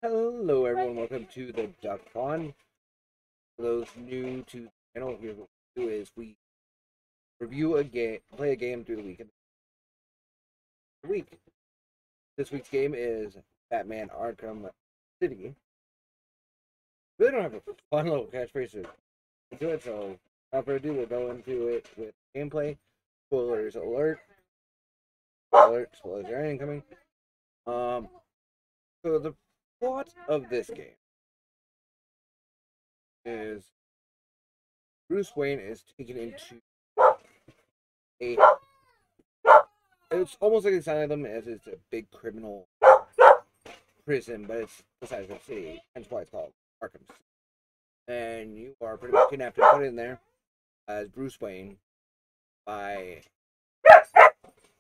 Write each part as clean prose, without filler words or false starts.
Hello everyone, welcome to the Duck Pond. For those new to the channel, here's what we do is we review a game, play a game through the week. This week's game is Batman Arkham City. Really don't have a fun little catchphrase to do it, so without further ado, we'll go into it with gameplay. Spoilers alert. Spoilers are incoming. So the plot of this game is Bruce Wayne is taken into a it's almost like asylum as it's a big criminal prison, but it's the size of the city, hence why it's called Arkham. And you are pretty much kidnapped and put in there as Bruce Wayne by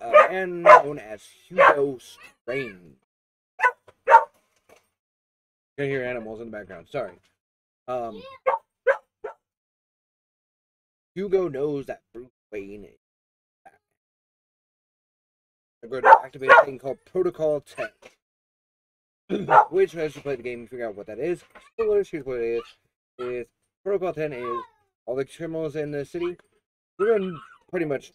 a man known as Hugo Strange. You can hear animals in the background. Sorry. Hugo knows that Bruce Wayne is Batman. They're going to activate a thing called Protocol 10. Which, as you play the game, you figure out what that is. Spoilers, here's what it is Protocol 10 is all the criminals in the city. We're going to pretty much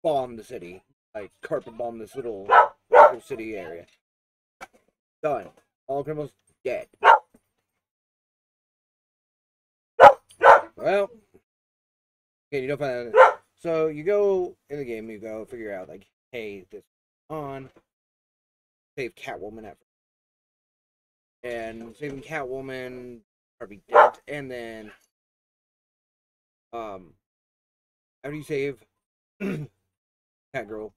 bomb the city. Like, carpet bomb this little city area. Done. All criminals dead. Well, okay, you don't find that. So, you go in the game, you go figure out, like, hey, this is on. Save Catwoman at first. And saving Catwoman, probably dead, and then after you save Catgirl,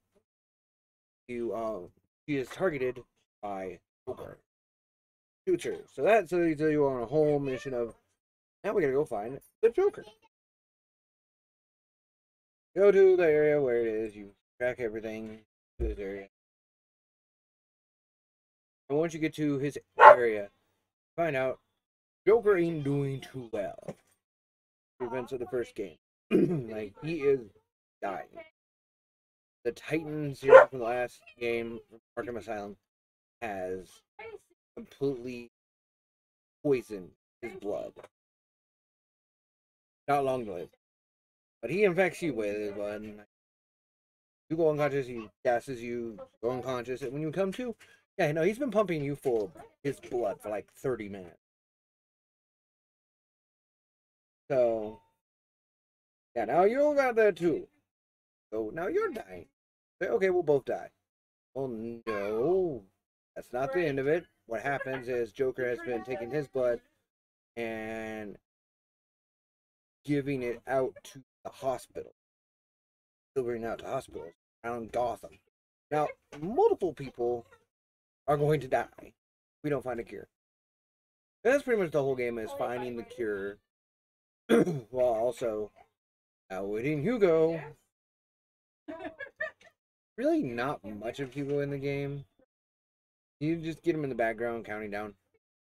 she is targeted by Joker. Shoots her. So you're on a whole mission of now we gotta go find the Joker. Go to the area where it is, you track everything to this area. And once you get to his area, find out Joker ain't doing too well. The events of the first game. Like, he is dying. The Titan series from the last game, Arkham Asylum, has completely poisoned his blood. Not long to live. But he infects you with his blood. You go unconscious, he gases you, go unconscious, and when you come to, yeah, no, he's been pumping you full of his blood for like 30 minutes. So, yeah, now you got that too. So now you're dying. Okay, we'll both die. Well, no, that's not the end of it. What happens is Joker has been taking his blood and giving it out to the hospital. Delivering out to hospitals around Gotham. Now, multiple people are going to die if we don't find a cure. And that's pretty much the whole game, is finding the cure while also outwitting Hugo. Really not much of Hugo in the game. You just get him in the background counting down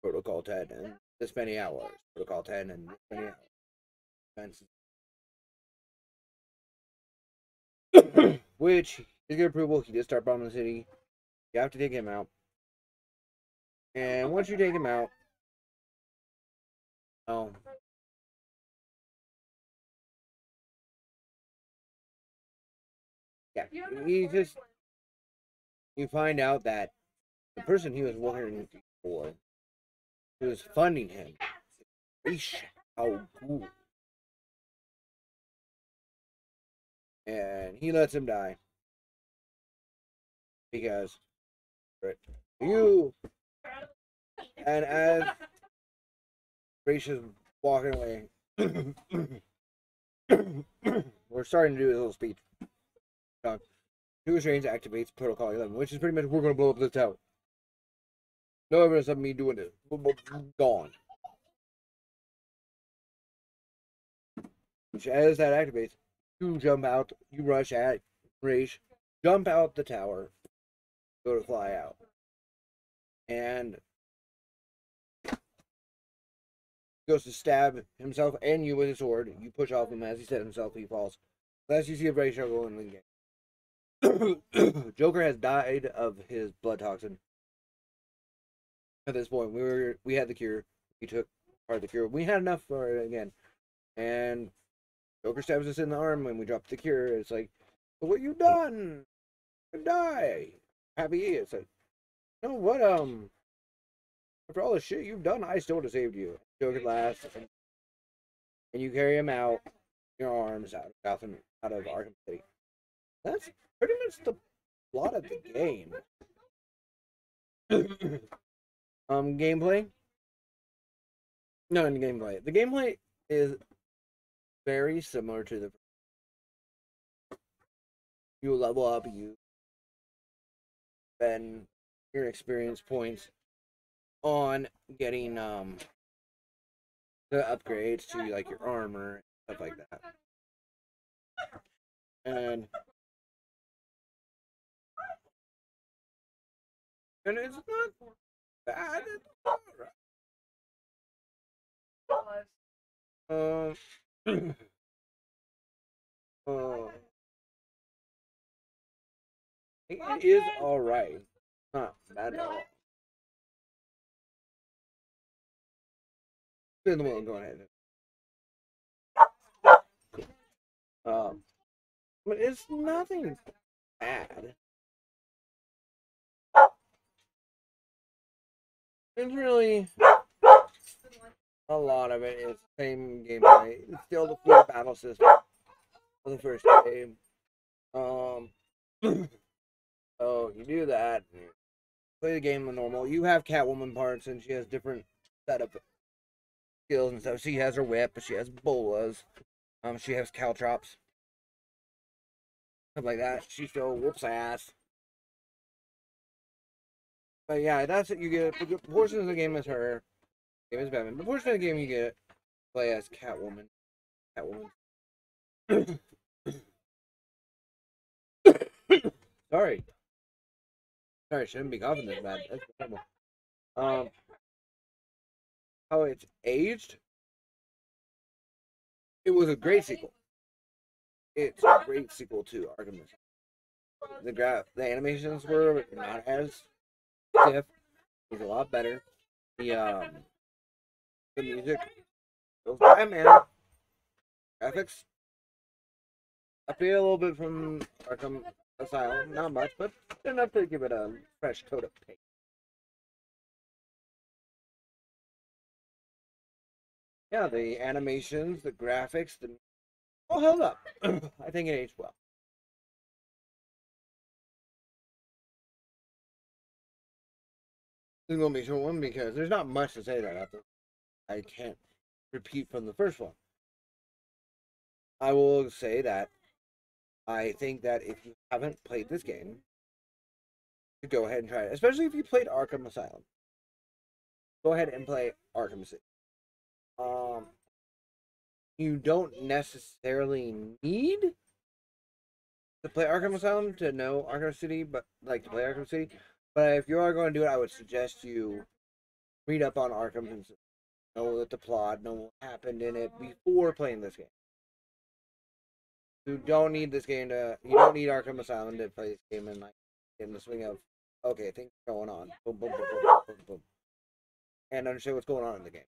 Protocol 10 and this many hours. Protocol 10 and this many hours. Which, to get approval, he did start bombing the city. You have to take him out. And once you take him out, yeah, you find out that the person he was working for, who was funding him, is how cool. And he lets him die. Because you, and as Raish is walking away, we're starting to do a little speech. Hugo Strange activates Protocol 11, which is pretty much we're going to blow up this tower. No evidence of me doing this. Gone. Which, as that activates, you jump out, you rush at Raish, jump out the tower, go to fly out. And goes to stab himself and you with his sword. You push off him as he set himself, he falls. As you see a very struggle in the game. Joker has died of his blood toxin. at this point. We had the cure. We took part of the cure. We had enough for it again. And Joker stabs us in the arm when we drop the cure. It's like, what you done? You die. Happy it's like, no, what after all the shit you've done, I still would have saved you. Joker laughs, and you carry him out your arms out of Gotham, out of Arkham City. That's pretty much the plot of the game. Gameplay. No, in the gameplay. The gameplay is very similar to the. You level up, you spend your experience points on getting the upgrades to like your armor and stuff like that. And it's not bad. It's alright. It is alright. Not bad at all. Spin the wheel and go ahead. Cool. But it's nothing bad. It's really a lot of it is the same gameplay. It's still the full battle system of the first game. So you do that. You play the game the normal. You have Catwoman parts, and she has different setup skills and stuff. She has her whip, but she has bolas. She has caltrops, stuff like that. She still whoops ass. But yeah, that's what you get. The portion of the game is her. The game is Batman. The portion of the game you get play as Catwoman. Sorry, shouldn't be coughing this bad. That's terrible. How it's aged. It was a great sequel. It's a great sequel to Arkham. The animations were not as stiff. It was a lot better. The music was Batman. Graphics updated a little bit from Arkham Asylum, not much, but enough to give it a fresh coat of paint. Yeah, the animations, the graphics, all held up. I think it aged well. This is going to be a short one because there's not much to say that I can't repeat from the first one. I will say that I think that if you haven't played this game, you go ahead and try it. Especially if you played Arkham Asylum. Go ahead and play Arkham City. You don't necessarily need to play Arkham Asylum to know Arkham City, but like to play Arkham City. But if you are going to do it, I would suggest you read up on Arkham and know that the plot, know what happened in it before playing this game. You don't need this game to. You don't need Arkham Asylum to play this game and like in the swing of okay, things are going on, boom, boom, boom, boom, boom, boom, and understand what's going on in the game.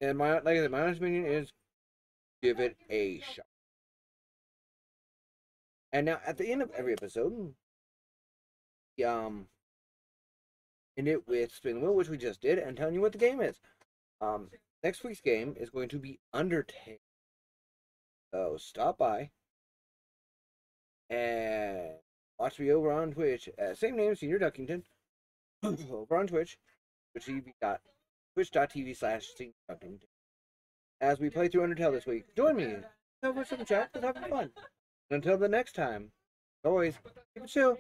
And my honest opinion is give it a shot. And now at the end of every episode, end it with spin the wheel, which we just did, and telling you what the game is. Next week's game is going to be Undertale. So stop by and watch me over on Twitch. Same name, Senior Duckington. Over on Twitch, twitch.tv/SeniorDuckington. As we play through Undertale this week, join me. Have some chat. Let's have fun. Until the next time, always keep it chill.